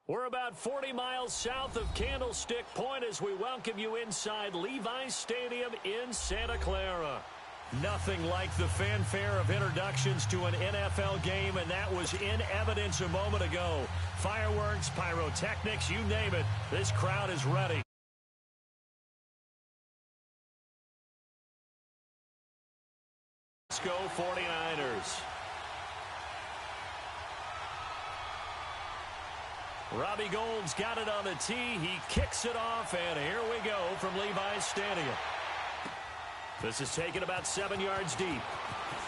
We're about 40 miles south of Candlestick Point as we welcome you inside Levi's Stadium in Santa Clara. Nothing like the fanfare of introductions to an NFL game, and that was in evidence a moment ago. Fireworks, pyrotechnics, you name it, this crowd is ready. Let's go 49ers. Robbie Gould's got it on the tee. He kicks it off, and here we go from Levi's Stadium. This is taken about 7 yards deep.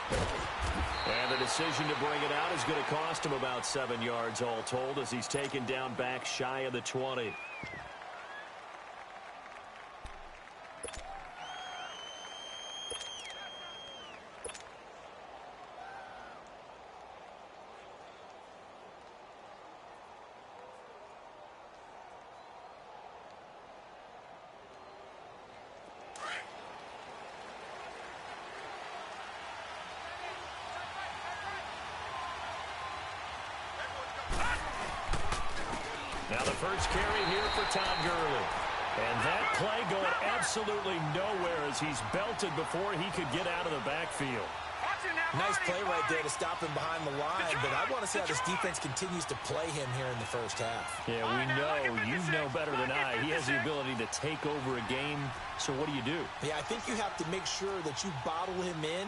And the decision to bring it out is going to cost him about 7 yards all told as he's taken down back shy of the 20. Now the first carry here for Todd Gurley. And that play going absolutely nowhere as he's belted before he could get out of the backfield. Nice play right there to stop him behind the line, but I want to see how this defense continues to play him here in the first half. Yeah, we know, you know better than I. He has the ability to take over a game, so what do you do? Yeah, I think you have to make sure that you bottle him in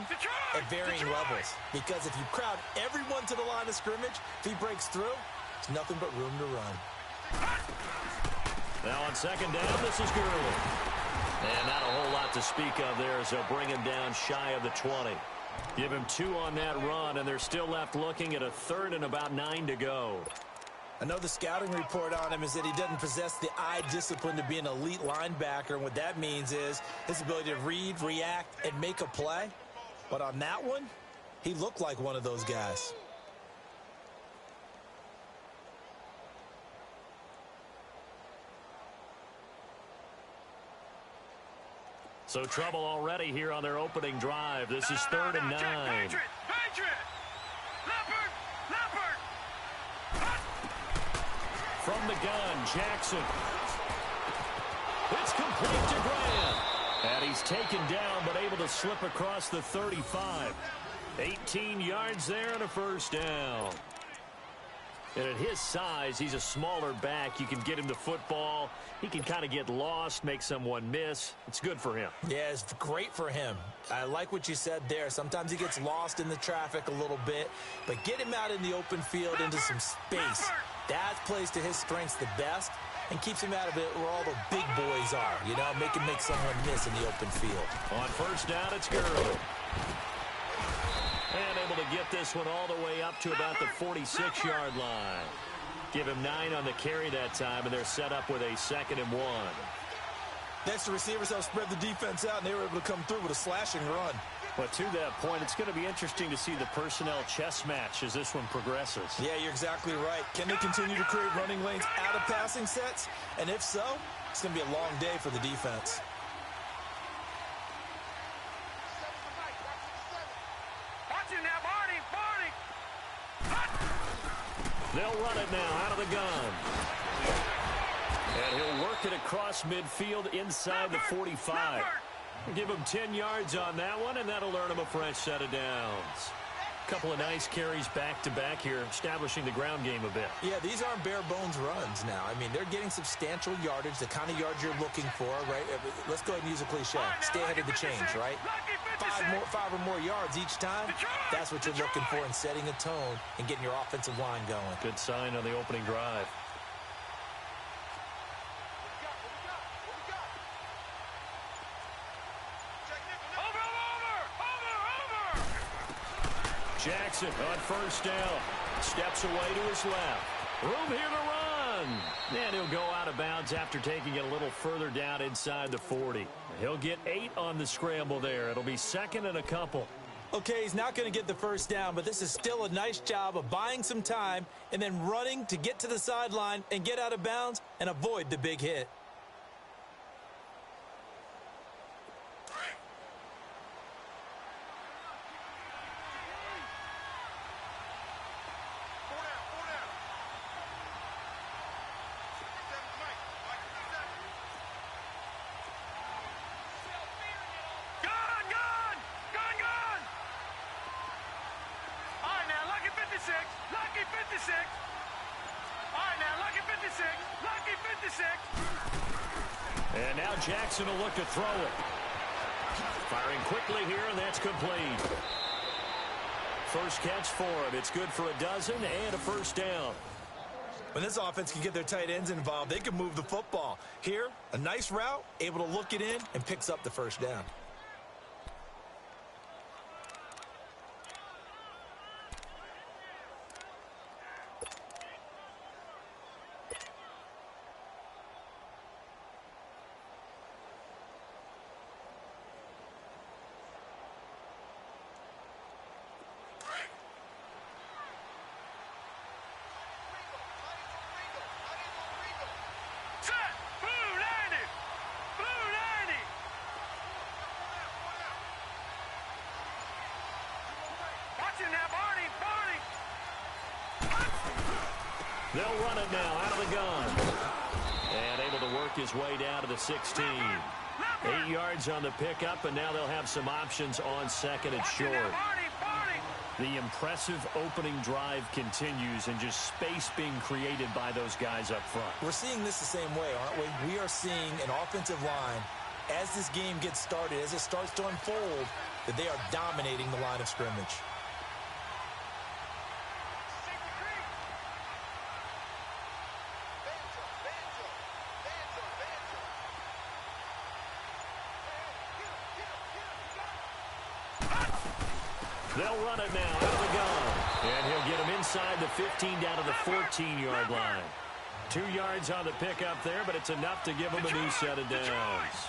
at varying levels, because if you crowd everyone to the line of scrimmage, if he breaks through, there's nothing but room to run. Now on second down, this is Gurley. And not a whole lot to speak of there as they'll bring him down shy of the 20. Give him 2 on that run, and they're still left looking at a third and about 9 to go. I know the scouting report on him is that he doesn't possess the eye discipline to be an elite linebacker, and what that means is his ability to read, react, and make a play. But on that one, he looked like one of those guys. So trouble already here on their opening drive. This is 3rd and 9. From the gun, Jackson. It's complete to Graham. And he's taken down but able to slip across the 35. 18 yards there and a first down. And at his size, he's a smaller back. You can get him the football. He can kind of get lost, make someone miss. It's good for him. Yeah, it's great for him. I like what you said there. Sometimes he gets lost in the traffic a little bit, but get him out in the open field into some space. That plays to his strengths the best and keeps him out of it where all the big boys are. You know, make him make someone miss in the open field. On first down, it's Gurley. And able to get this one all the way up to about the 46-yard line. Give him 9 on the carry that time, and they're set up with a 2nd and 1. Next, the receivers help spread the defense out, and they were able to come through with a slashing run. But to that point, it's going to be interesting to see the personnel chess match as this one progresses. Yeah, you're exactly right. Can they continue to create running lanes out of passing sets? And if so, it's going to be a long day for the defense. They'll run it now out of the gun. And he'll work it across midfield inside the 45. Give him 10 yards on that one, and that'll earn him a fresh set of downs. Couple of nice carries back-to-back here, establishing the ground game a bit. Yeah, these aren't bare-bones runs now. I mean, they're getting substantial yardage, the kind of yards you're looking for, right? Let's go ahead and use a cliche. Stay ahead of the change, right? 5 or more yards each time, that's what you're looking for in setting a tone and getting your offensive line going. Good sign on the opening drive. Jackson on first down. Steps away to his left. Room here to run. And he'll go out of bounds after taking it a little further down inside the 40. He'll get 8 on the scramble there. It'll be 2nd and a couple. Okay, he's not going to get the first down, but this is still a nice job of buying some time and then running to get to the sideline and get out of bounds and avoid the big hit. And now Jackson will look to throw it. Firing quickly here, and that's complete. First catch for him. It's good for a dozen and a first down. When this offense can get their tight ends involved, they can move the football. Here, a nice route, able to look it in, and picks up the first down. They'll run it now out of the gun. And able to work his way down to the 16. 8 yards on the pickup, and now they'll have some options on second and short. The impressive opening drive continues, and just space being created by those guys up front. We're seeing this the same way, aren't we? We are seeing an offensive line, as this game gets started, as it starts to unfold, that they are dominating the line of scrimmage. They'll run it now out of the gun. And he'll get him inside the 15 down to the 14-yard line. 2 yards on the pickup there, but it's enough to give him a new set of downs.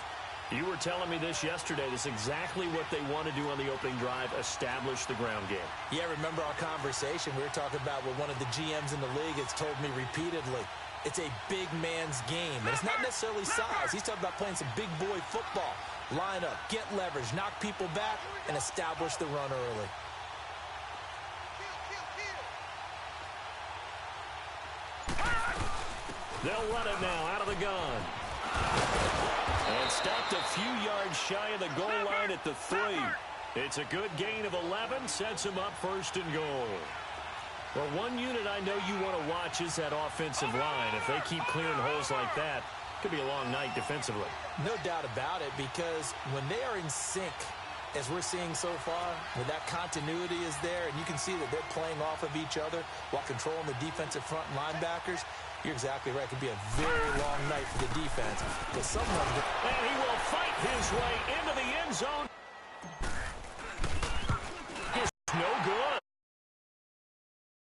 You were telling me this yesterday. This is exactly what they want to do on the opening drive, establish the ground game. Yeah, remember our conversation? We were talking about what one of the GMs in the league has told me repeatedly. It's a big man's game, and it's not necessarily size. He's talking about playing some big boy football. Line up, get leverage, knock people back, and establish the run early. They'll run it now out of the gun. And stopped a few yards shy of the goal line at the 3. It's a good gain of 11, sets him up first and goal. Well, one unit I know you want to watch is that offensive line. If they keep clearing holes like that, it could be a long night defensively. No doubt about it, because when they are in sync, as we're seeing so far, when that continuity is there, and you can see that they're playing off of each other while controlling the defensive front linebackers, you're exactly right. It could be a very long night for the defense. But someone... And he will fight his way into the end zone. It's no good.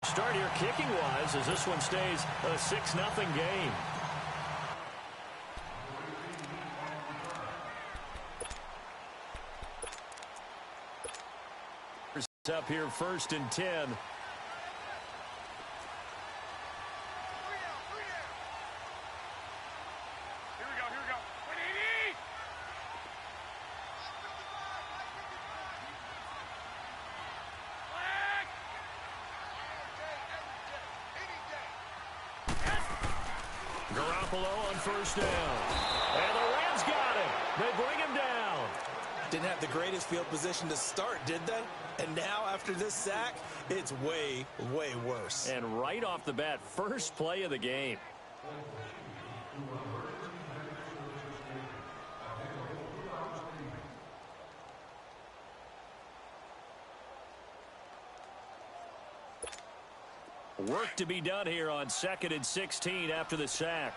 Start here kicking-wise as this one stays a 6-0 game. Up here first and 10. Here we go. Garoppolo on first down. And the Rams got him. They bring him down. Didn't have the greatest field position to start, did they? And now, after this sack, it's way, way worse. And right off the bat, first play of the game. Work to be done here on 2nd and 16 after the sack.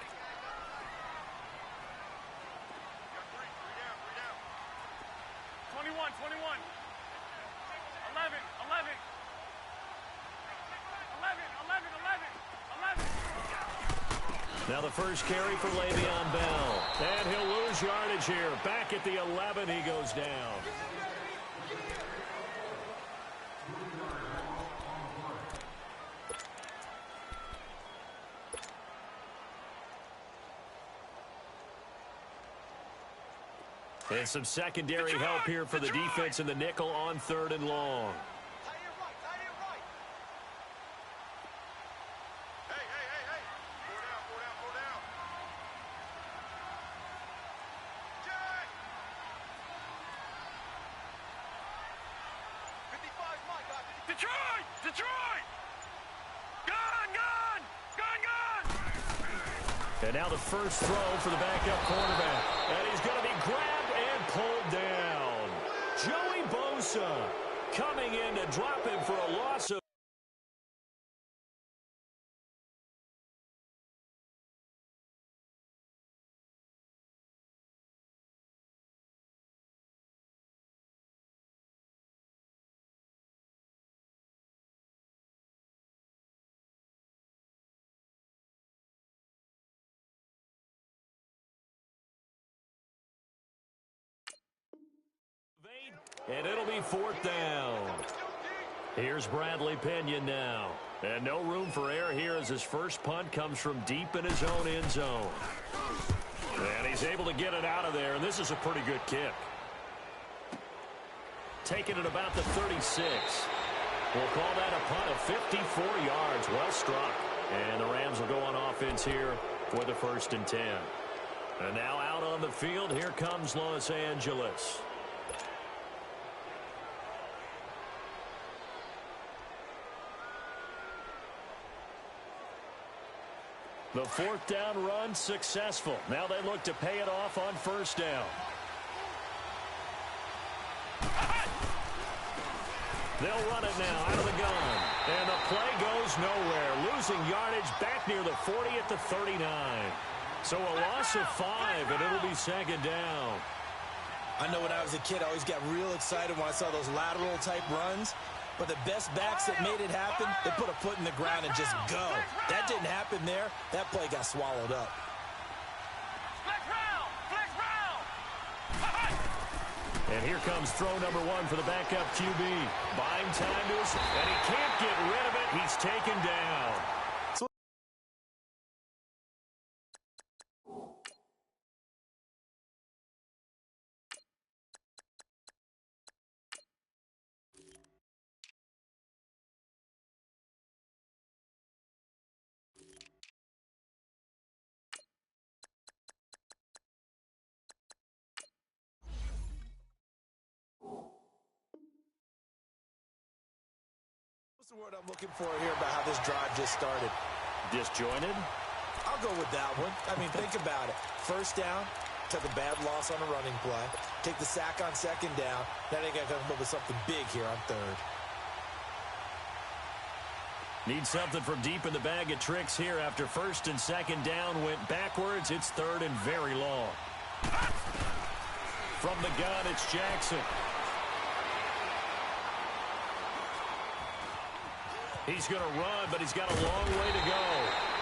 Now the first carry for Le'Veon Bell. And he'll lose yardage here. Back at the 11, he goes down. And some secondary help here for the defense in the nickel on 3rd and long. And now the first throw for the backup quarterback. And he's going to be grabbed and pulled down. Joey Bosa coming in to drop him for a loss of and it'll be fourth down. Here's Bradley Pinion now. And no room for error here as his first punt comes from deep in his own end zone. And he's able to get it out of there, and this is a pretty good kick. Taking it about the 36. We'll call that a punt of 54 yards. Well struck. And the Rams will go on offense here for the 1st and 10. And now out on the field, here comes Los Angeles. The 4th down run successful. Now they look to pay it off on 1st down. They'll run it now out of the gun. And the play goes nowhere. Losing yardage back near the 40 at the 39. So a loss of 5, and it'll be 2nd down. I know when I was a kid, I always got real excited when I saw those lateral-type runs. But the best backs that made it happen, they put a foot in the ground and just go. That didn't happen there. That play got swallowed up. And here comes throw number 1 for the backup QB. Buying time to us, and he can't get rid of it. He's taken down. What's the word I'm looking for here about how this drive just started? Disjointed? I'll go with that one. I mean, think about it. 1st down, took a bad loss on a running play. Take the sack on 2nd down. Now they got to come up with something big here on 3rd. Need something from deep in the bag of tricks here after 1st and 2nd down went backwards. It's 3rd and very long. From the gun, it's Jackson. He's going to run, but he's got a long way to go.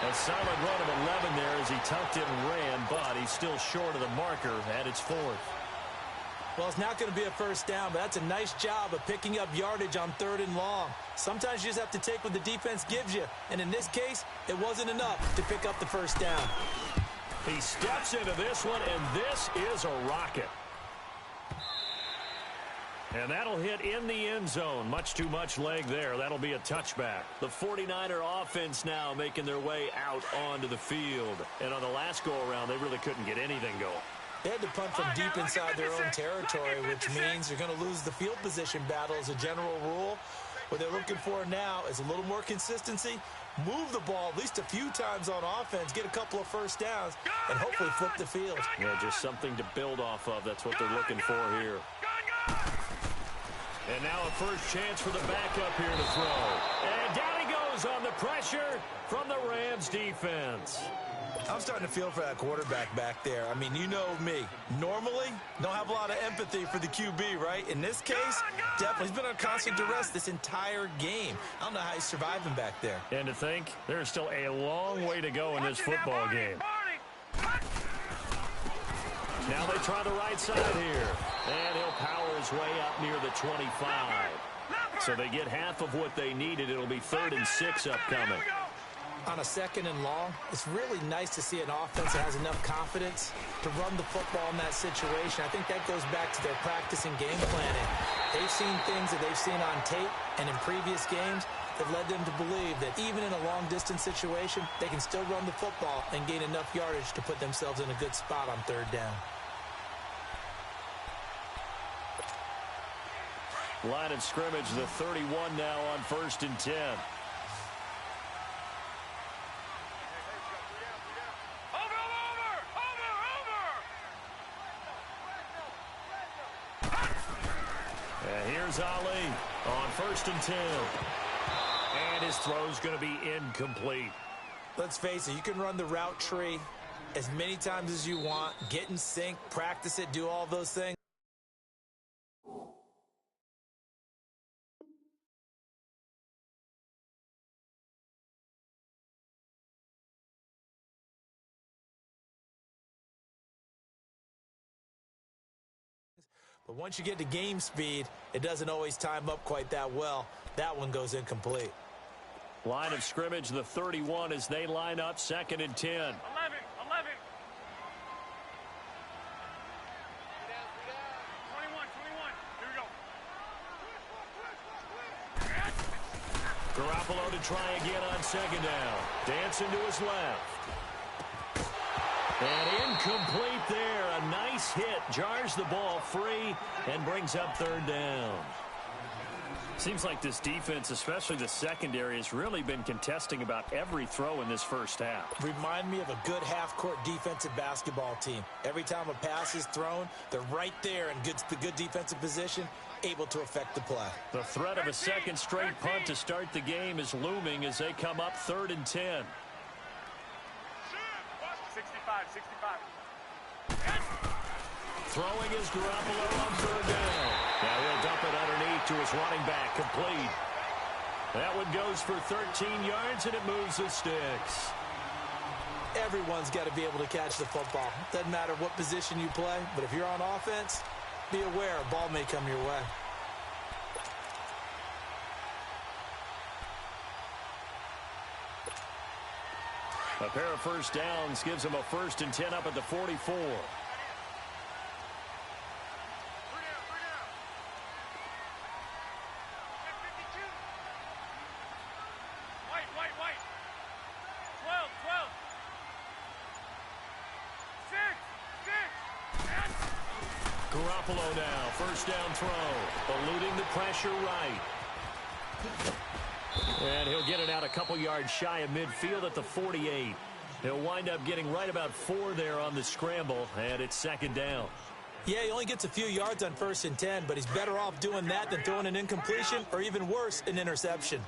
A solid run of 11 there as he tucked it and ran, but he's still short of the marker at its 4th. Well, it's not going to be a 1st down, but that's a nice job of picking up yardage on 3rd and long. Sometimes you just have to take what the defense gives you, and in this case, it wasn't enough to pick up the 1st down. He steps into this one, and this is a rocket. And that'll hit in the end zone. Much too much leg there. That'll be a touchback. The 49er offense now making their way out onto the field. And on the last go-around, they really couldn't get anything going. They had to punt from deep inside their own territory, which means you're going to lose the field position battle as a general rule. What they're looking for now is a little more consistency, move the ball at least a few times on offense, get a couple of 1st downs, and hopefully flip the field. Yeah, just something to build off of. That's what they're looking for here. And now a first chance for the backup here to throw. And down he goes on the pressure from the Rams defense. I'm starting to feel for that quarterback back there. I mean, you know me. Normally, don't have a lot of empathy for the QB, right? In this case, definitely. He's been on constant duress this entire game. I don't know how he's surviving back there. And to think, there's still a long way to go in this football game. Now they try the right side here. And he'll power his way up near the 25. So they get half of what they needed. It'll be 3rd and 6 upcoming. On a 2nd and long, it's really nice to see an offense that has enough confidence to run the football in that situation. I think that goes back to their practice and game planning. They've seen things that they've seen on tape and in previous games that led them to believe that even in a long-distance situation, they can still run the football and gain enough yardage to put themselves in a good spot on 3rd down. Line of scrimmage, the 31 now on 1st and 10. And here's Ali on 1st and 10. And his throw's going to be incomplete. Let's face it, you can run the route tree as many times as you want, get in sync, practice it, do all those things. But once you get to game speed, it doesn't always time up quite that well. That one goes incomplete. Line of scrimmage, the 31 as they line up 2nd and 10. 11. Garoppolo to try again on 2nd down. Dancing to his left. And incomplete there. A nice hit. Jars the ball free and brings up 3rd down. Seems like this defense, especially the secondary, has really been contesting about every throw in this first half. Remind me of a good half-court defensive basketball team. Every time a pass is thrown, they're right there in good defensive position, able to affect the play. The threat of a second straight punt to start the game is looming as they come up 3rd and 10. 65. Throwing is Garoppolo on 3rd down. Now he'll dump it underneath to his running back, complete. That one goes for 13 yards, and it moves the sticks. Everyone's got to be able to catch the football. Doesn't matter what position you play, but if you're on offense, be aware a ball may come your way. A pair of first downs gives them a 1st and 10 up at the 44. White. 12. 6. Garoppolo now, 1st down throw, eluding the pressure right. And he'll get it out a couple yards shy of midfield at the 48. He'll wind up getting right about 4 there on the scramble, and it's 2nd down. Yeah, he only gets a few yards on 1st and 10, but he's better off doing that than throwing an incompletion or even worse, an interception.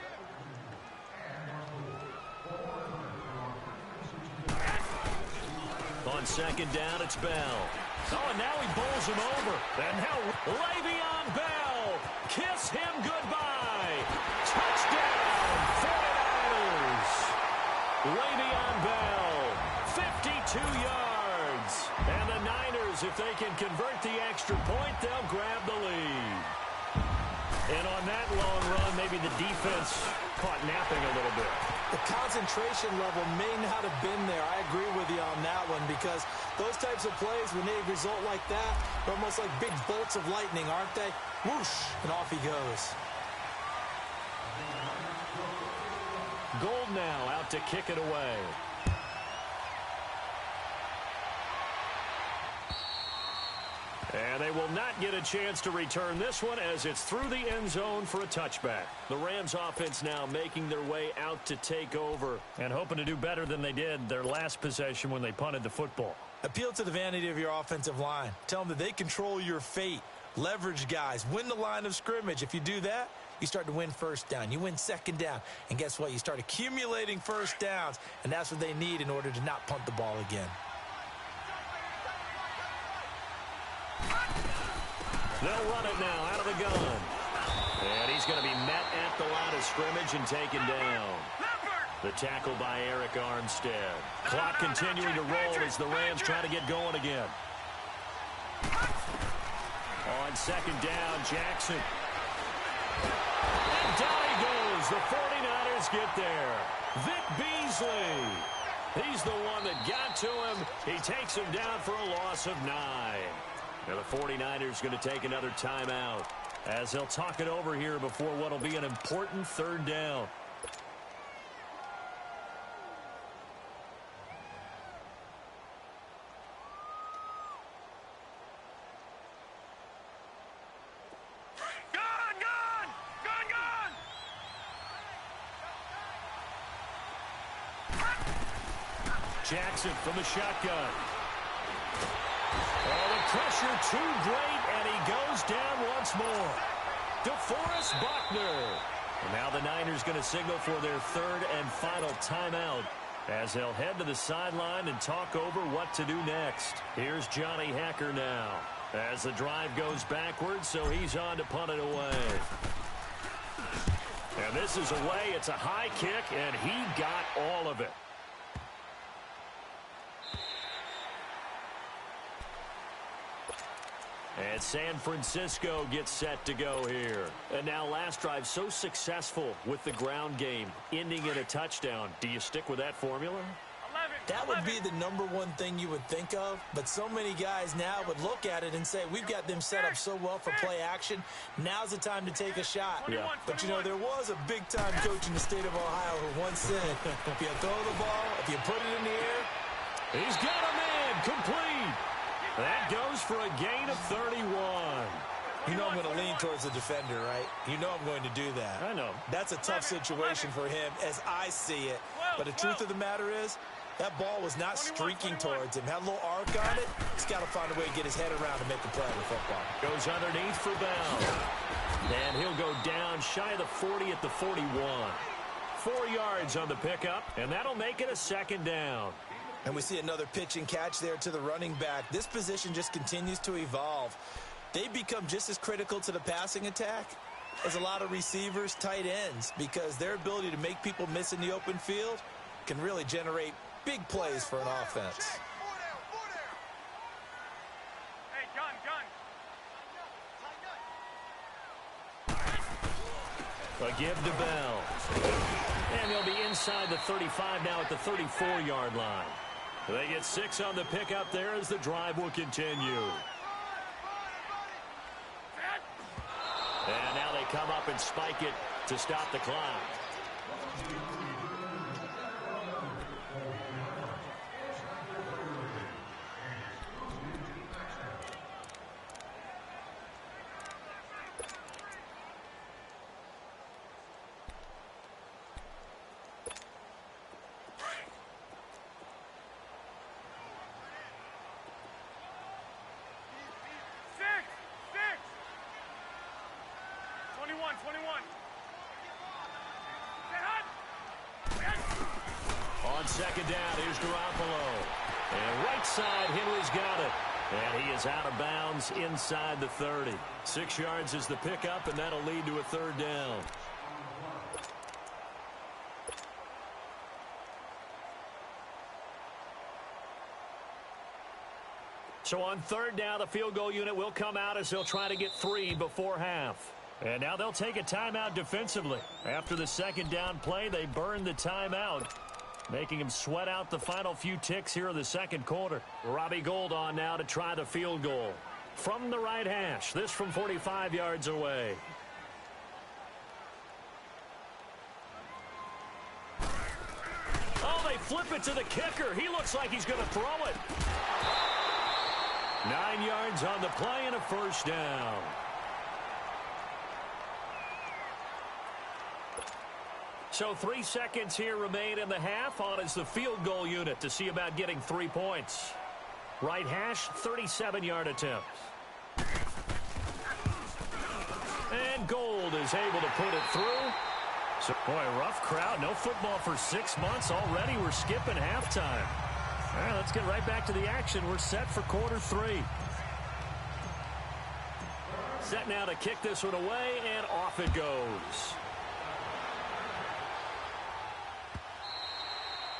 On 2nd down, it's Bell. Oh, and now he bowls him over. And now Le'Veon Bell. Kiss him goodbye. Touchdown, 49ers. Le'Veon Bell, 52 yards. And the Niners, if they can convert the extra point, they'll grab the lead. And on that long run, maybe the defense caught napping a little bit. The concentration level may not have been there. I agree with you on that one because those types of plays, when they result like that, they're almost like big bolts of lightning, aren't they? Whoosh, and off he goes. Gold now out to kick it away. And they will not get a chance to return this one as it's through the end zone for a touchback. The Rams offense now making their way out to take over and hoping to do better than they did their last possession when they punted the football. Appeal to the vanity of your offensive line. Tell them that they control your fate. Leverage guys. Win the line of scrimmage. If you do that, you start to win 1st down. You win 2nd down. And guess what? You start accumulating 1st downs. And that's what they need in order to not punt the ball again. They'll run it now out of the gun. And he's going to be met at the line of scrimmage and taken down. The tackle by Eric Armstead. Clock continuing to roll as the Rams try to get going again. On 2nd down, Jackson. And down he goes. The 49ers get there. Vic Beasley. He's the one that got to him. He takes him down for a loss of 9. Now the 49ers going to take another timeout as they'll talk it over here before what will be an important 3rd down. Jackson from the shotgun. Oh, the pressure too great, and he goes down once more. DeForest Buckner. And now the Niners going to signal for their third and final timeout as they'll head to the sideline and talk over what to do next. Here's Johnny Hacker now as the drive goes backwards, so he's on to punt it away. And this is away. It's a high kick, and he got all of it. And San Francisco gets set to go here. And now last drive so successful with the ground game, ending in a touchdown. Do you stick with that formula? That would be the number one thing you would think of, but so many guys now would look at it and say, we've got them set up so well for play action. Now's the time to take a shot. Yeah. But, you know, there was a big-time coach in the state of Ohio who once said, if you throw the ball, if you put it in the air. He's got a man complete. That goes for a gain of 31. You know I'm going to lean towards the defender, right? You know I'm going to do that. I know. That's a tough situation for him as I see it. But the truth of the matter is, that ball was not streaking towards him. Had a little arc on it. He's got to find a way to get his head around to make a play on the football. Goes underneath for Bell. And he'll go down shy of the 40 at the 41. 4 yards on the pickup, and that'll make it a second down. And we see another pitch and catch there to the running back. This position just continues to evolve. They become just as critical to the passing attack as a lot of receivers, tight ends, because their ability to make people miss in the open field can really generate big plays for an offense. Hey, gun. A give to Bell. And they'll be inside the 35 now at the 34-yard line. They get 6 on the pickup there as the drive will continue. And now they come up and spike it to stop the clock. On second down, here's Garoppolo. And right side, Henry's got it. And he is out of bounds inside the 30. 6 yards is the pickup, and that'll lead to a third down. So on third down, the field goal unit will come out as they'll try to get 3 before half. And now they'll take a timeout defensively. After the second down play, they burn the timeout, making him sweat out the final few ticks here in the second quarter. Robbie Gould on now to try the field goal. From the right hash, this from 45 yards away. Oh, they flip it to the kicker. He looks like he's going to throw it. 9 yards on the play and a first down. So 3 seconds here remain in the half. On is the field goal unit to see about getting 3 points. Right hash, 37-yard attempt. And Gould is able to put it through. So, boy, rough crowd. No football for 6 months. Already we're skipping halftime. All right, let's get right back to the action. We're set for quarter 3. Set now to kick this one away, and off it goes.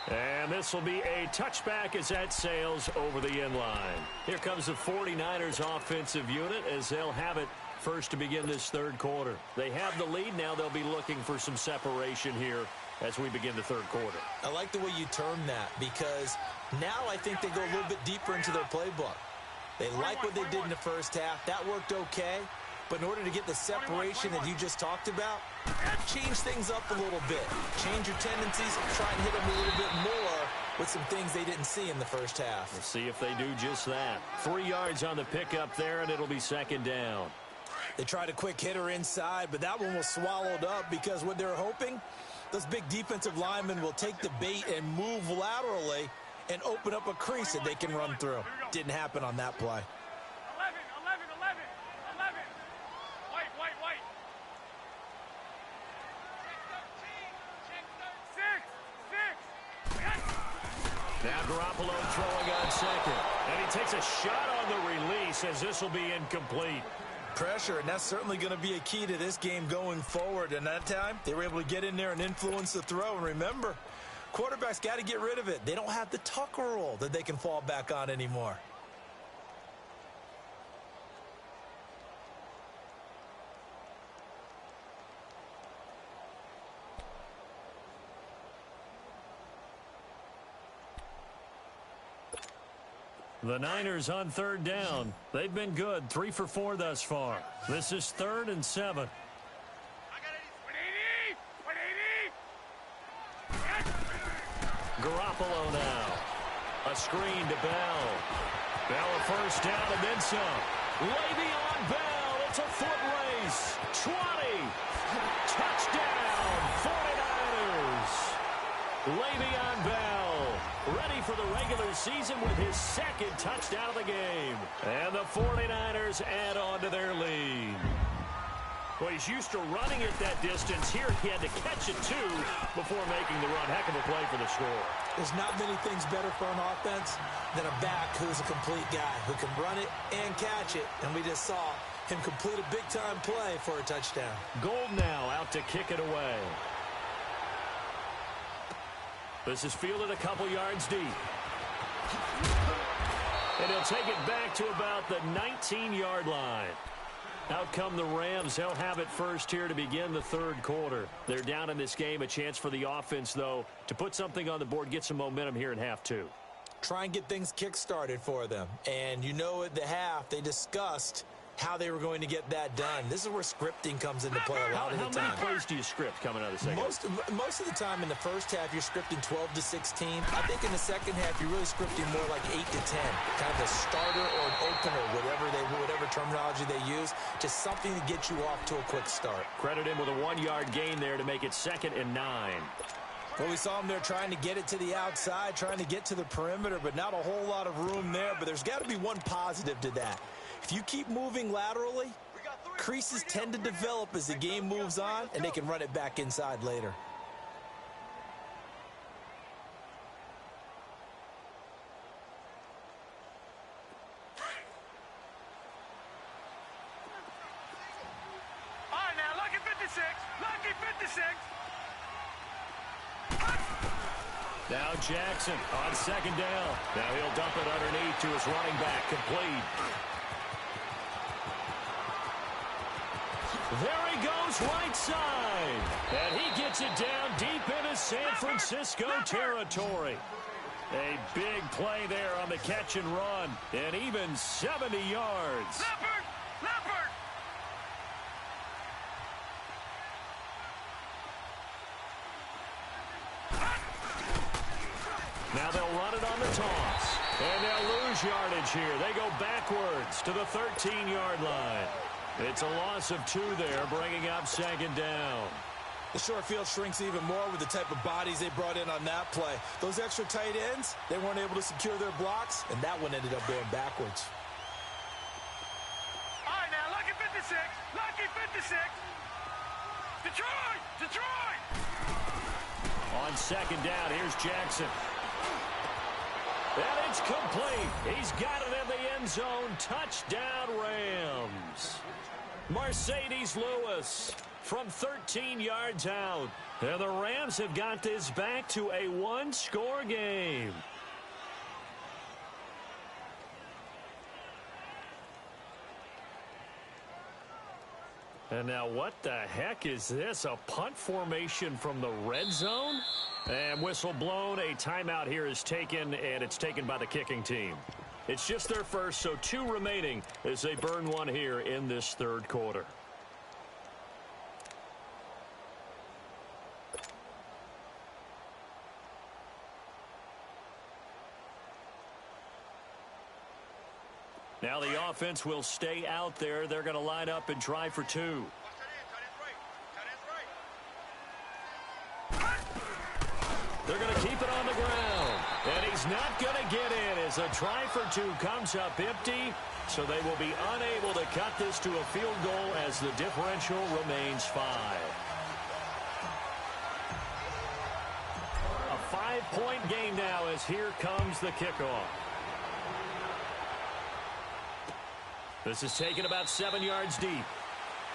And this will be a touchback as that sails over the end line. Here comes the 49ers offensive unit as they'll have it first to begin this third quarter. They have the lead. Now they'll be looking for some separation here as we begin the third quarter. I like the way you term that because now I think they go a little bit deeper into their playbook. They like what they did in the first half. That worked okay. But in order to get the separation that you just talked about, change things up a little bit. Change your tendencies and try and hit them a little bit more with some things they didn't see in the first half. We'll see if they do just that. 3 yards on the pickup there, and it'll be second down. They tried a quick hitter inside, but that one was swallowed up because what they're hoping, those big defensive linemen will take the bait and move laterally and open up a crease that they can run through. Didn't happen on that play. 11. White. Now Garoppolo throwing on second. And he takes a shot on the release as this will be incomplete. Pressure, and that's certainly going to be a key to this game going forward. And that time, they were able to get in there and influence the throw. And remember, quarterbacks got to get rid of it. They don't have the Tucker rule that they can fall back on anymore. The Niners on third down. They've been good, 3 for 4 thus far. This is 3rd and 7. Garoppolo now. A screen to Bell. Bell a first down and then some. Le'Veon Bell. It's a foot race. 20. Touchdown. 49ers. Le'Veon Bell ready for the regular season with his 2nd touchdown of the game. And the 49ers add on to their lead. Well, he's used to running it that distance. Here he had to catch it, too, before making the run. Heck of a play for the score. There's not many things better for an offense than a back who's a complete guy who can run it and catch it. And we just saw him complete a big-time play for a touchdown. Gold now out to kick it away. This is fielded a couple yards deep. And he'll take it back to about the 19-yard line. Out come the Rams. They'll have it first here to begin the 3rd quarter. They're down in this game. A chance for the offense, though, to put something on the board, get some momentum here in half 2. Try and get things kick-started for them. And you know at the half, they discussed how they were going to get that done. This is where scripting comes into play a lot of the time. How many plays do you script coming out of the second? Most of the time in the first half, you're scripting 12 to 16. I think in the second half, you're really scripting more like 8 to 10. Kind of a starter or an opener, whatever terminology they use. Just something to get you off to a quick start. Credit him with a 1-yard gain there to make it 2nd and 9. Well, we saw him there trying to get it to the outside, trying to get to the perimeter, but not a whole lot of room there. But there's got to be one positive to that. If you keep moving laterally, creases tend to develop as the game moves on, and they can run it back inside later. All right, now, lucky 56. Lucky 56. Now Jackson on 2nd down. Now he'll dump it underneath to his running back, complete. There he goes, right side. And he gets it down deep into San Francisco territory. A big play there on the catch and run. And even 70 yards. Leopard! Leopard! Now they'll run it on the toss. And they'll lose yardage here. They go backwards to the 13-yard line. It's a loss of 2 there, bringing up 2nd down. The short field shrinks even more with the type of bodies they brought in on that play. Those extra tight ends, they weren't able to secure their blocks, and that one ended up going backwards. All right, now, lucky 56. Lucky 56. Detroit! Detroit! On 2nd down, here's Jackson. And it's complete. He's got it in the end zone. Touchdown, Rams. Mercedes Lewis from 13 yards out. And the Rams have got this back to a 1-score game. And now what the heck is this? A punt formation from the red zone? And whistle blown. A timeout here is taken, and it's taken by the kicking team. It's just their first, so 2 remaining as they burn 1 here in this 3rd quarter. Now the offense will stay out there. They're going to line up and try for 2. They're going to keep it on the ground. And he's not going to get in as a try for 2 comes up empty. So they will be unable to cut this to a field goal as the differential remains 5. A 5-point game now as here comes the kickoff. This is taken about 7 yards deep.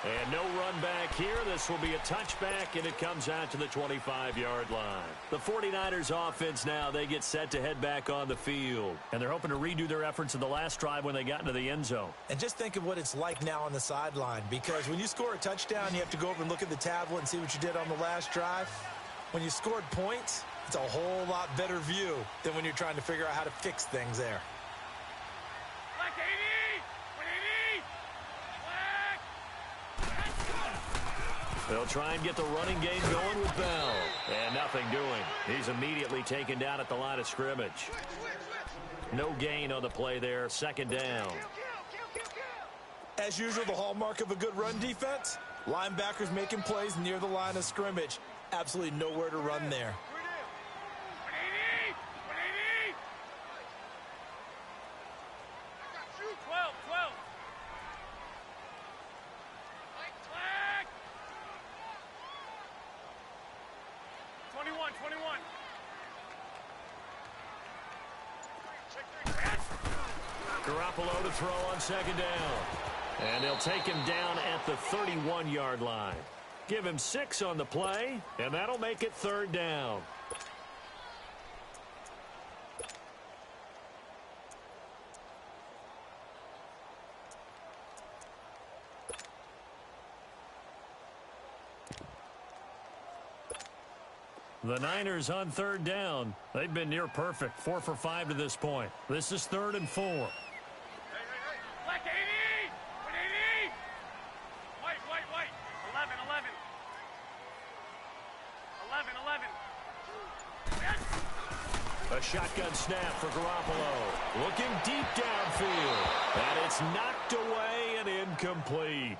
And no run back here. This will be a touchback, and it comes out to the 25-yard line. The 49ers offense now, they get set to head back on the field. And they're hoping to redo their efforts in the last drive when they got into the end zone. And just think of what it's like now on the sideline, because when you score a touchdown, you have to go over and look at the tablet and see what you did on the last drive. When you scored points, it's a whole lot better view than when you're trying to figure out how to fix things there. They'll try and get the running game going with Bell. And nothing doing. He's immediately taken down at the line of scrimmage. No gain on the play there. Second down. As usual, the hallmark of a good run defense, linebackers making plays near the line of scrimmage. Absolutely nowhere to run there. Garoppolo to throw on second down. And they'll take him down at the 31-yard line. Give him 6 on the play, and that'll make it third down. The Niners on third down. They've been near perfect. 4 for 5 to this point. This is 3rd and 4. Black 80! 180! White. 11. 11. A shotgun snap for Garoppolo. Looking deep downfield. And it's knocked away and incomplete.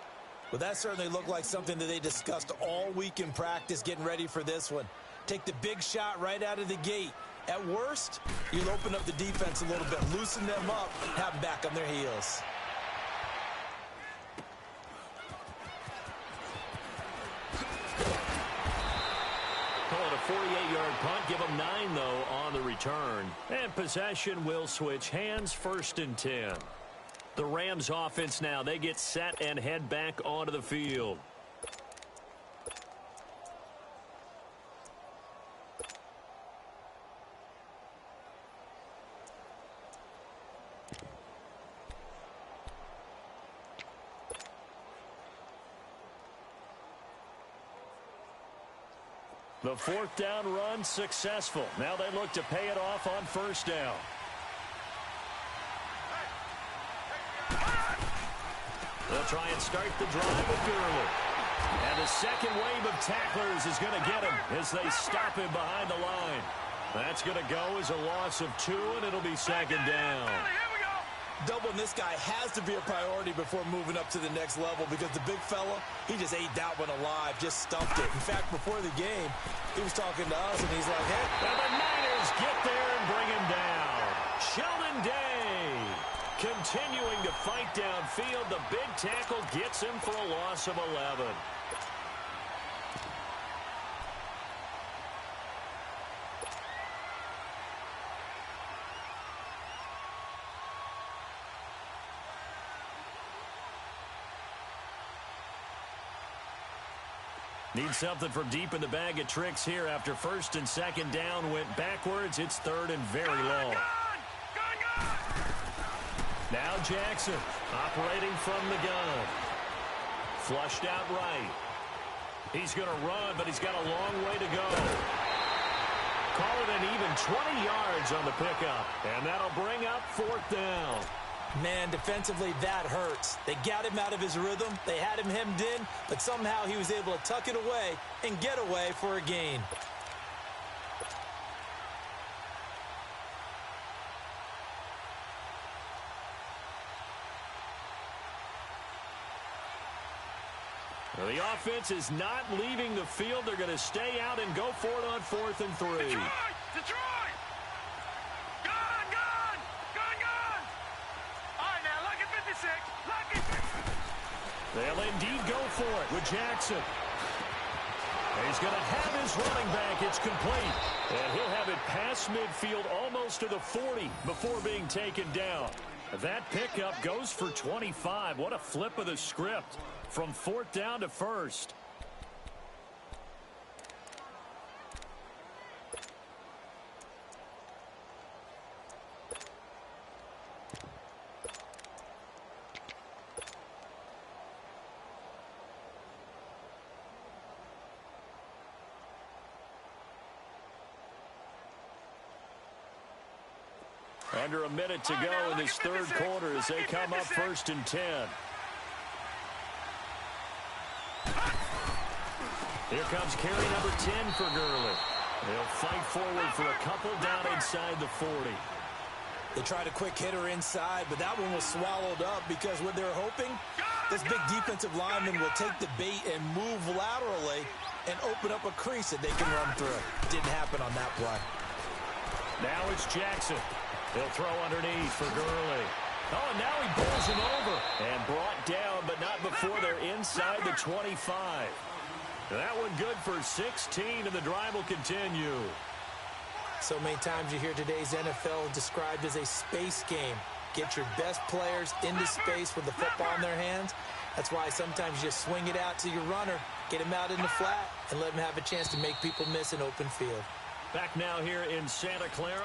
Well, that certainly looked like something that they discussed all week in practice getting ready for this one. Take the big shot right out of the gate. At worst, you'll open up the defense a little bit, loosen them up, have them back on their heels. Call it a 48-yard punt. Give them 9, though, on the return. And possession will switch hands, 1st and 10. The Rams offense now, they get set and head back onto the field. The 4th down run successful. Now they look to pay it off on 1st down. They'll try and start the drive with Gurley. And the second wave of tacklers is going to get him as they stop him behind the line. That's going to go as a loss of 2, and it'll be second down. Doubling this guy has to be a priority before moving up to the next level, because the big fella, he just ate that one alive, just stuffed it. In fact, before the game, he was talking to us, and he's like, hey. And the Niners get there and bring him down. Sheldon Day continuing to fight downfield. The big tackle gets him for a loss of 11. Need something from deep in the bag of tricks here after 1st and 2nd down went backwards. It's 3rd and very long. Now Jackson operating from the gun. Flushed out right. He's going to run, but he's got a long way to go. Call it an even 20 yards on the pickup, and that'll bring up 4th down. Man, defensively, that hurts. They got him out of his rhythm. They had him hemmed in, but somehow he was able to tuck it away and get away for a gain. Well, the offense is not leaving the field. They're going to stay out and go for it on 4th and 3. Detroit! They'll indeed go for it with Jackson. He's going to have his running back. It's complete. And he'll have it past midfield almost to the 40 before being taken down. That pickup goes for 25. What a flip of the script from 4th down to 1st. Under a minute to go in this third quarter as they come up 1st and 10. Here comes carry number 10 for Gurley. They'll fight forward for a couple down inside the 40. They tried a quick hitter inside, but that one was swallowed up because what they're hoping, this big defensive lineman will take the bait and move laterally and open up a crease that they can run through. Didn't happen on that play. Now it's Jackson. He'll throw underneath for Gurley. Oh, and now he pulls him over. And brought down, but not before they're inside the 25. That one good for 16, and the drive will continue. So many times you hear today's NFL described as a space game. Get your best players into space with the football in their hands. That's why sometimes you just swing it out to your runner, get him out in the flat, and let him have a chance to make people miss an open field. Back now here in Santa Clara.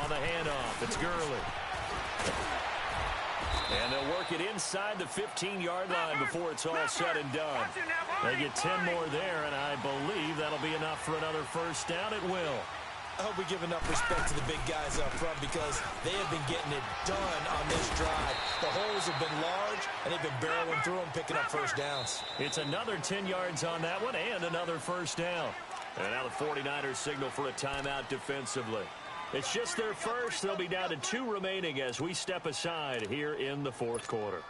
On the handoff, it's Gurley. And they'll work it inside the 15-yard line before it's all said and done. They get 10 more there, and I believe that'll be enough for another first down. It will. I hope we give enough respect to the big guys up front because they have been getting it done on this drive. The holes have been large, and they've been barreling through them, picking up first downs. It's another 10 yards on that one and another first down. And now the 49ers signal for a timeout defensively. It's just their first. They'll be down to 2 remaining as we step aside here in the fourth quarter.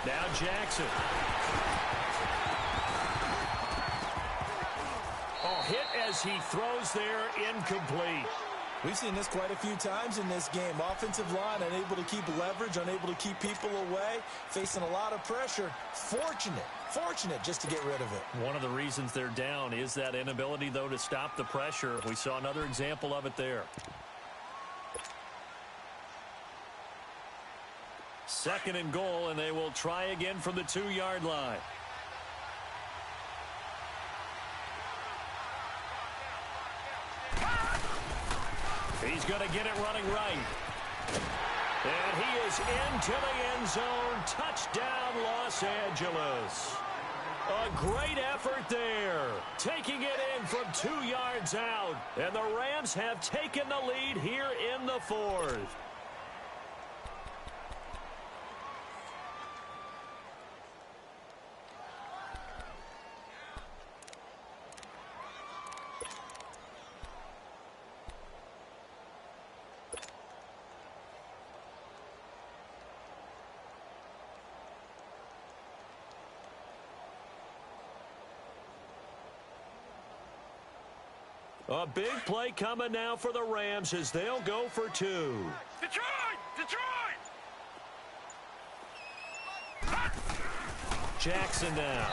Now Jackson. Oh, hit as he throws there, incomplete. We've seen this quite a few times in this game. Offensive line unable to keep leverage, unable to keep people away, facing a lot of pressure. Fortunate just to get rid of it. One of the reasons they're down is that inability, though, to stop the pressure. We saw another example of it there. 2nd and goal, and they will try again from the 2-yard line. He's going to get it running right. And he is into the end zone. Touchdown, Los Angeles. A great effort there. Taking it in from 2 yards out. And the Rams have taken the lead here in the fourth. A big play coming now for the Rams as they'll go for 2. Detroit! Detroit! Jackson now.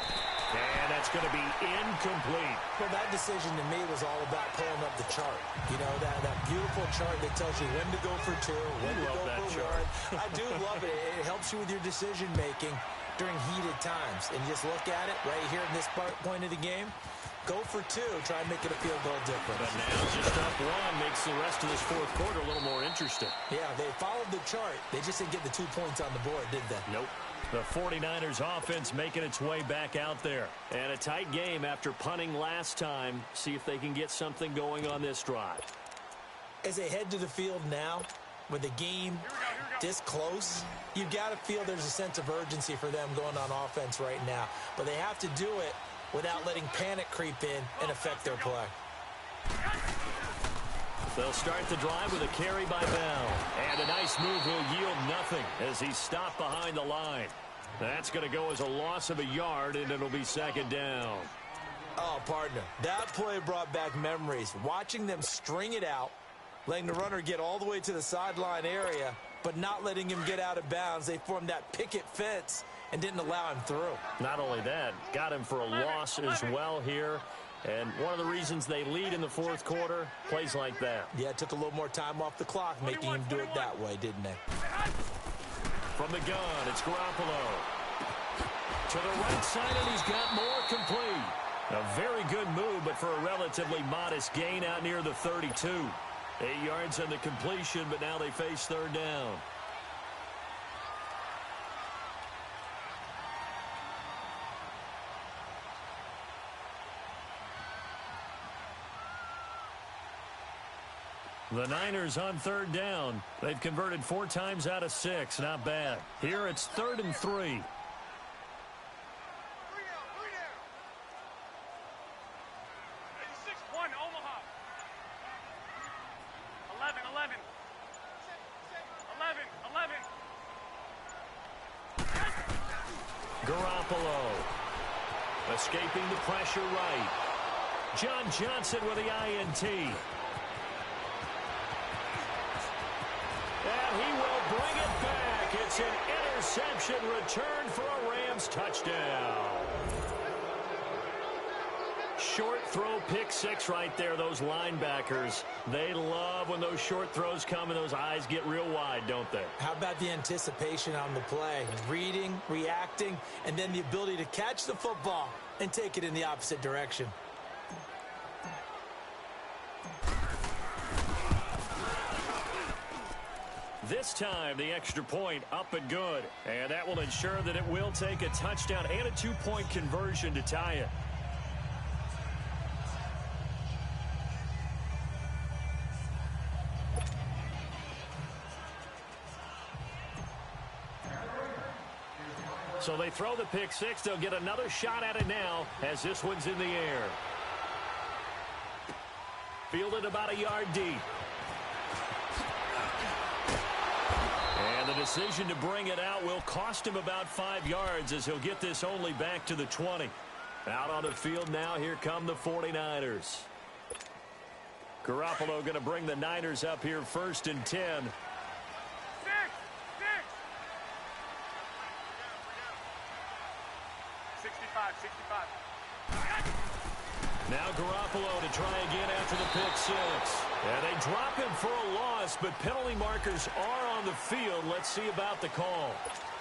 And that's going to be incomplete. Well, that decision to me was all about pulling up the chart. You know, that beautiful chart that tells you when to go for 2, when to go for 1. I do love it. It helps you with your decision-making during heated times. And just look at it right here in this point of the game. Go for two. Try and make it a field goal difference. But now just up one makes the rest of this fourth quarter a little more interesting. Yeah, they followed the chart. They just didn't get the 2 points on the board, did they? Nope. The 49ers offense making its way back out there. And a tight game after punting last time. See if they can get something going on this drive. As they head to the field now, with the game this close, you've got to feel there's a sense of urgency for them going on offense right now. But they have to do it without letting panic creep in and affect their play. They'll start the drive with a carry by Bell. And a nice move will yield nothing as he's stopped behind the line. That's going to go as a loss of a yard, and it'll be second down. Oh, partner, that play brought back memories. Watching them string it out, letting the runner get all the way to the sideline area, but not letting him get out of bounds. They formed that picket fence and didn't allow him through. Not only that, got him for a loss as well here. And one of the reasons they lead in the fourth quarter, plays like that. Yeah, it took a little more time off the clock, making him do it that way, didn't they? From the gun, it's Garoppolo. To the right side, and he's got more complete. A very good move, but for a relatively modest gain out near the 32. 8 yards on the completion, but now they face third down. The Niners on third down. They've converted 4 times out of 6. Not bad. Here it's 3rd and 3. 86-1 Omaha. 11. Garoppolo escaping the pressure right. John Johnson with the INT. And he will bring it back. It's an interception return for a Rams touchdown. Short throw, pick six right there. Those linebackers, they love when those short throws come and those eyes get real wide, don't they? How about the anticipation on the play? Reading, reacting, and then the ability to catch the football and take it in the opposite direction. This time, the extra point up and good. And that will ensure that it will take a touchdown and a 2-point conversion to tie it. So they throw the pick six. They'll get another shot at it now as this one's in the air. Fielded about a yard deep. And the decision to bring it out will cost him about 5 yards as he'll get this only back to the 20. Out on the field now, here come the 49ers. Garoppolo going to bring the Niners up here 1st and 10. 65. Now Garoppolo to try again after the pick six. And they drop him for a loss, but penalty markers are on the field. Let's see about the call.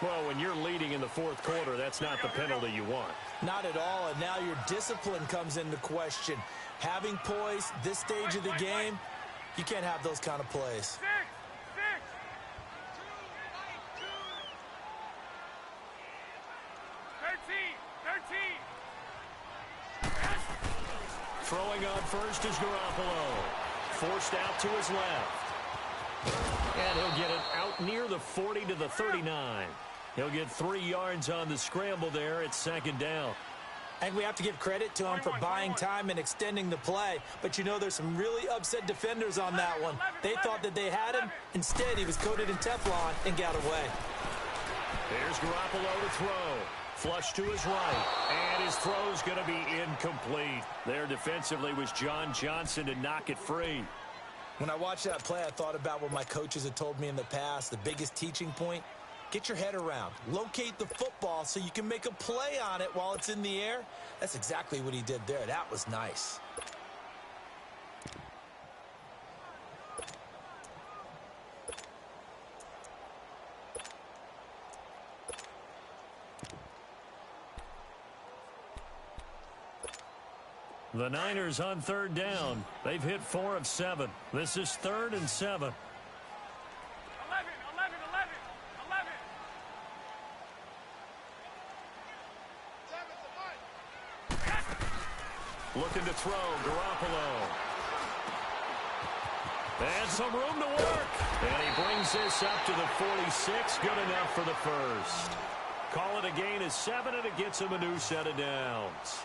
Well, when you're leading in the fourth quarter, that's not the penalty you want. Not at all, and now your discipline comes into question. Having poise, this stage of the game, you can't have those kind of plays. 13. Throwing on first is Garoppolo. Forced out to his left. And he'll get it out near the 40 to the 39. He'll get 3 yards on the scramble there. It's 2nd down. And we have to give credit to him for buying time and extending the play. But you know there's some really upset defenders on that one. They thought that they had him. Instead, he was coated in Teflon and got away. There's Garoppolo to throw. Flush to his right. And his throw's going to be incomplete. There defensively was John Johnson to knock it free. When I watched that play, I thought about what my coaches had told me in the past. The biggest teaching point, get your head around. Locate the football so you can make a play on it while it's in the air. That's exactly what he did there. That was nice. The Niners on third down. They've hit 4 of 7. This is 3rd and 7. 11, 11, 11, 11. Looking to throw, Garoppolo. And some room to work. And he brings this up to the 46. Good enough for the first. Call it a gain of 7, and it gets him a new set of downs.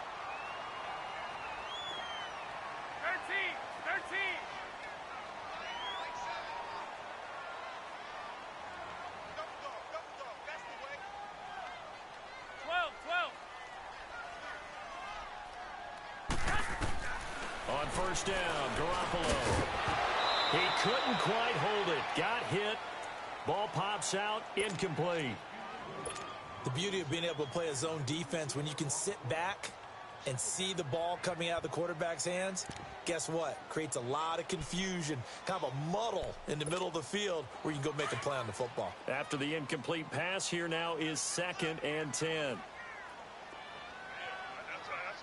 13. 12. On first down, Garoppolo. He couldn't quite hold it. Got hit. Ball pops out. Incomplete. The beauty of being able to play a zone defense when you can sit back and see the ball coming out of the quarterback's hands, guess what? Creates a lot of confusion, kind of a muddle in the middle of the field where you can go make a play on the football. After the incomplete pass, here now is 2nd and 10.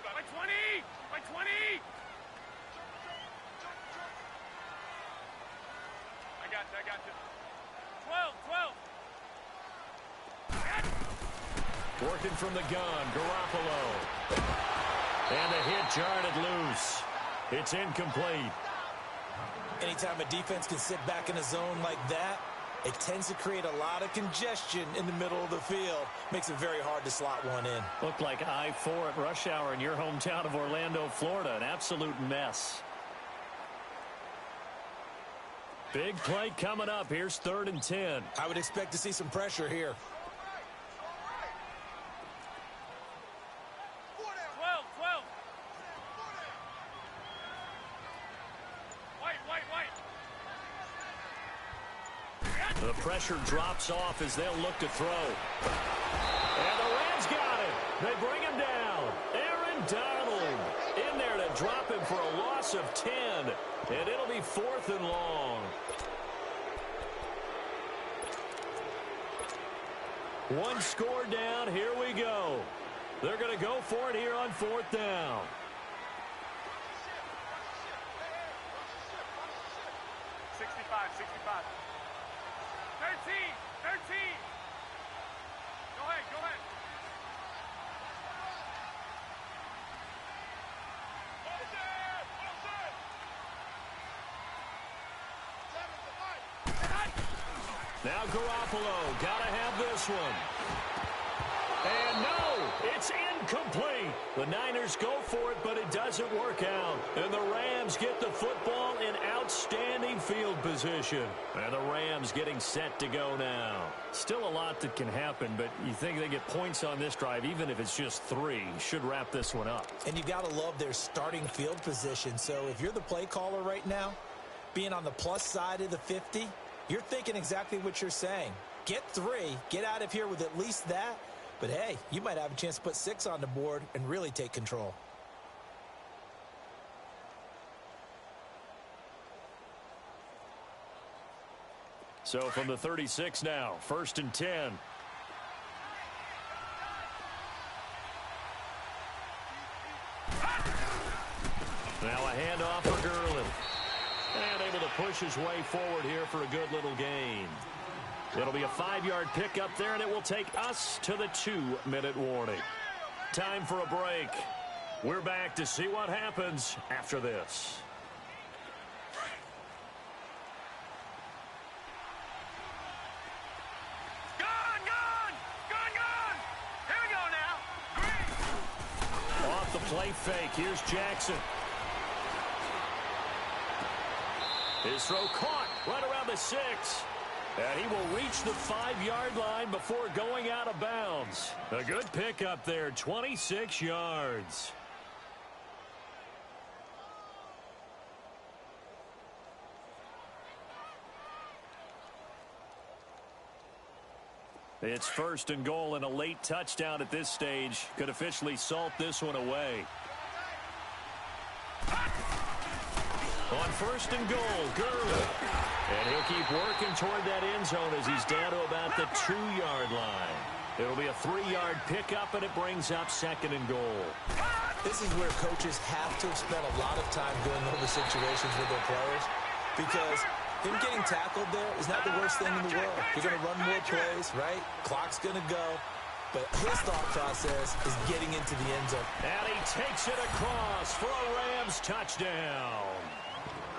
By 20. By 20. I got you. 12. Working from the gun, Garoppolo. And a hit jarred loose. It's incomplete. Anytime a defense can sit back in a zone like that, it tends to create a lot of congestion in the middle of the field. Makes it very hard to slot one in. Looked like I-4 at rush hour in your hometown of Orlando, Florida. An absolute mess. Big play coming up. Here's 3rd and 10. I would expect to see some pressure here. 12. White. The pressure drops off as they'll look to throw. And the Rams got it. They bring him down. Aaron Donald in there to drop him for a loss of 10. And it'll be 4th and long. One score down. Here we go. They're going to go for it here on 4th down. 65. 13. Go ahead. Now Garoppolo, gotta have this one. And no, it's incomplete. The Niners go for it, but it doesn't work out. And the Rams get the football in outstanding field position. And the Rams getting set to go now. Still a lot that can happen, but you think they get points on this drive, even if it's just 3. Should wrap this one up. And you got to love their starting field position. So if you're the play caller right now, being on the plus side of the 50, you're thinking exactly what you're saying. Get 3, get out of here with at least that. But, hey, you might have a chance to put 6 on the board and really take control. So from the 36 now, 1st and 10. Now a handoff for Gurley. And able to push his way forward here for a good little gain. It'll be a 5-yard pickup there, and it will take us to the 2-minute warning. Time for a break. We're back to see what happens after this. Gone! Here we go now. Green. Off the play fake, here's Jackson. His throw caught right around the 6. And he will reach the 5-yard line before going out of bounds. A good pickup there, 26 yards. It's 1st and goal, and a late touchdown at this stage could officially salt this one away. On 1st and goal, Gurley. And he'll keep working toward that end zone as he's down to about the 2-yard line. It'll be a 3-yard pickup, and it brings up 2nd and goal. This is where coaches have to have spent a lot of time going over situations with their players, because him getting tackled there is not the worst thing in the world. You're going to run more plays, right? Clock's going to go. But his thought process is getting into the end zone. And he takes it across for a Rams touchdown.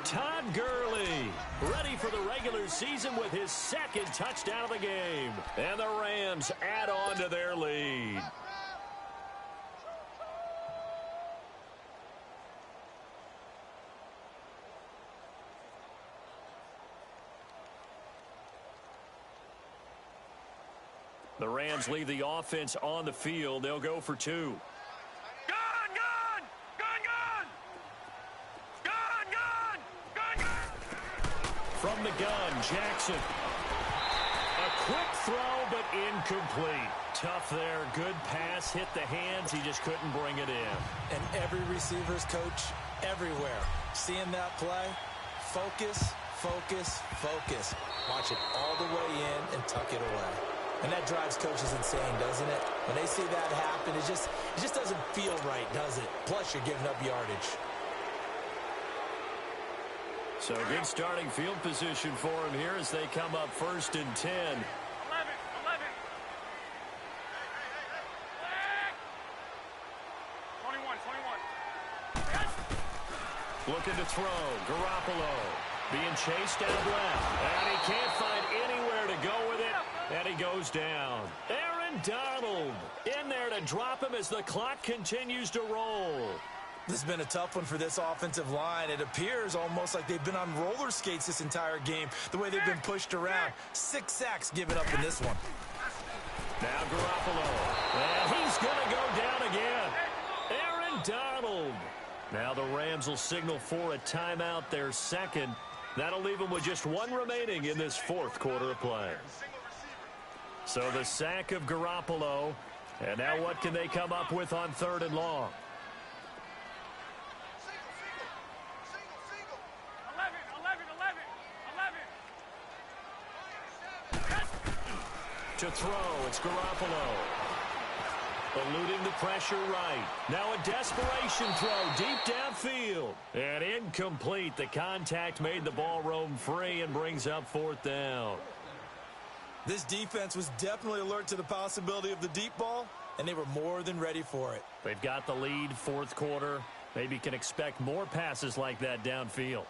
Todd Gurley, ready for the regular season with his second touchdown of the game. And the Rams add on to their lead. The Rams leave the offense on the field. They'll go for two. From the gun, Jackson. A quick throw, but incomplete. Tough there. Good pass. Hit the hands. He just couldn't bring it in. And every receiver's coach everywhere. Seeing that play, focus, focus, focus. Watch it all the way in and tuck it away. And that drives coaches insane, doesn't it? When they see that happen, it just doesn't feel right, does it? Plus, you're giving up yardage. So good starting field position for him here as they come up 1st and 10. 11. Looking to throw. Garoppolo being chased out left. And he can't find anywhere to go with it. And he goes down. Aaron Donald in there to drop him as the clock continues to roll. This has been a tough one for this offensive line. It appears almost like they've been on roller skates this entire game, the way they've been pushed around. 6 sacks given up in this one. Now Garoppolo. And he's going to go down again. Aaron Donald. Now the Rams will signal for a timeout, their second. That'll leave them with just one remaining in this 4th quarter of play. So the sack of Garoppolo. And now what can they come up with on 3rd and long? To throw, it's Garoppolo. Eluding the pressure right. Now a desperation throw deep downfield. And incomplete. The contact made the ball roam free and brings up 4th down. This defense was definitely alert to the possibility of the deep ball, and they were more than ready for it. They've got the lead, 4th quarter. Maybe can expect more passes like that downfield.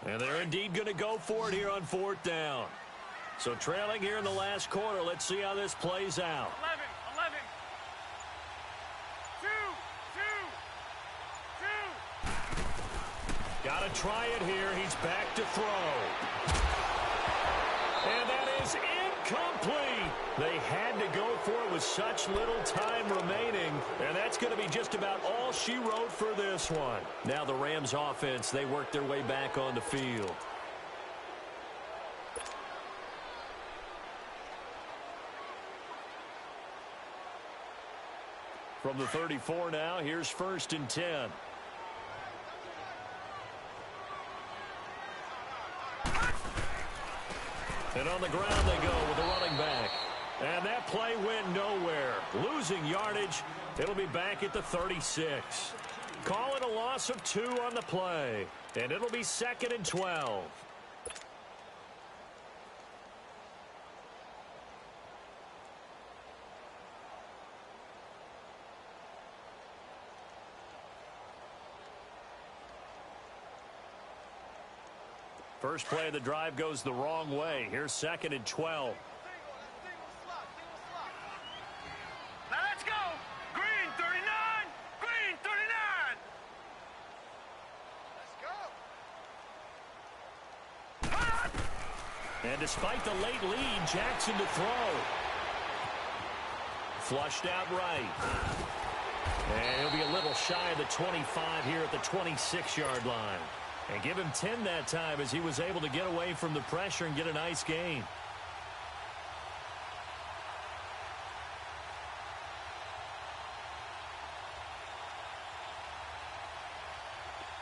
And they're indeed going to go for it here on 4th down. So trailing here in the last quarter. Let's see how this plays out. 11. 2. Got to try it here. He's back to throw. And that is incomplete. They had to go for it with such little time remaining. And that's going to be just about all she wrote for this one. Now the Rams offense, they work their way back on the field. From the 34 now, here's 1st and 10. And on the ground they go with the running back. And that play went nowhere. Losing yardage. It'll be back at the 36. Call it a loss of 2 on the play. And it'll be 2nd and 12. First play of the drive goes the wrong way. Here's 2nd and 12. Now let's go. Green 39. Green 39. Let's go. And despite the late lead, Jackson to throw. Flushed out right. And he'll be a little shy of the 25 here at the 26-yard line. And give him 10 that time as he was able to get away from the pressure and get a nice gain.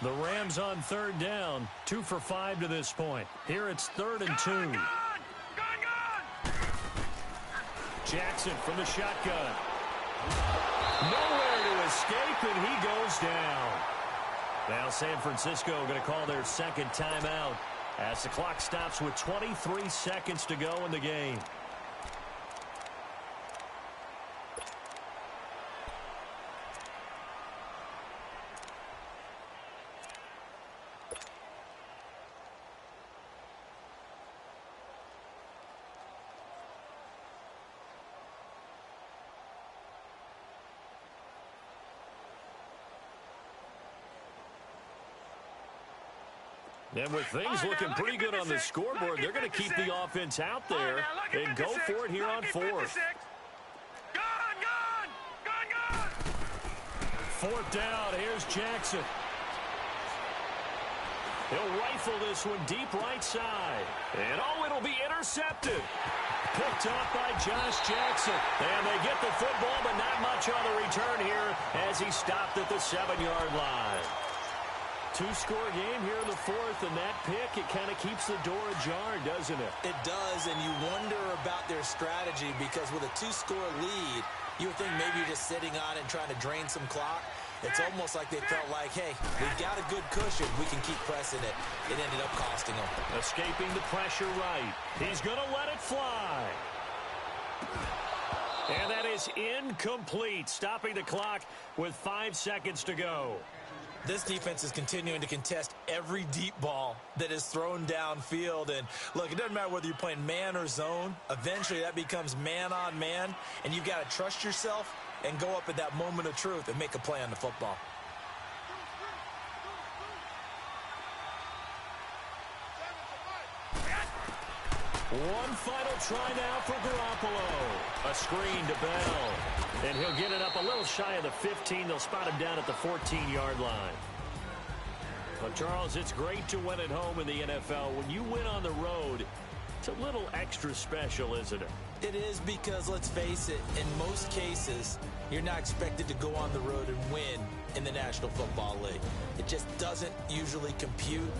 The Rams on 3rd down, 2 for 5 to this point. Here it's 3rd and 2. Gone! Jackson from the shotgun. Nowhere to escape, and he goes down. Now San Francisco going to call their second timeout as the clock stops with 23 seconds to go in the game. And with things looking pretty good on the scoreboard, they're going to keep the offense out there and go for it here on 4th. Gone! 4th down, here's Jackson. He'll rifle this one deep right side. And it'll be intercepted. Picked off by Josh Jackson. And they get the football, but not much on the return here as he stopped at the 7-yard line. 2-score game here in the 4th, and that pick, it kind of keeps the door ajar, doesn't it? It does, and you wonder about their strategy because with a 2-score lead, you would think maybe you're just sitting on it and trying to drain some clock. It's almost like they felt like, hey, we've got a good cushion. We can keep pressing it. It ended up costing them. Escaping the pressure right. He's going to let it fly. And that is incomplete, stopping the clock with 5 seconds to go. This defense is continuing to contest every deep ball that is thrown downfield. And, look, it doesn't matter whether you're playing man or zone. Eventually, that becomes man-on-man, and you've got to trust yourself and go up at that moment of truth and make a play on the football. One final try now for Garoppolo. A screen to Bell. And he'll get it up a little shy of the 15. They'll spot him down at the 14-yard line. Well, Charles, it's great to win at home in the NFL. When you win on the road, it's a little extra special, isn't it? It is because, let's face it, in most cases, you're not expected to go on the road and win in the National Football League. It just doesn't usually compute.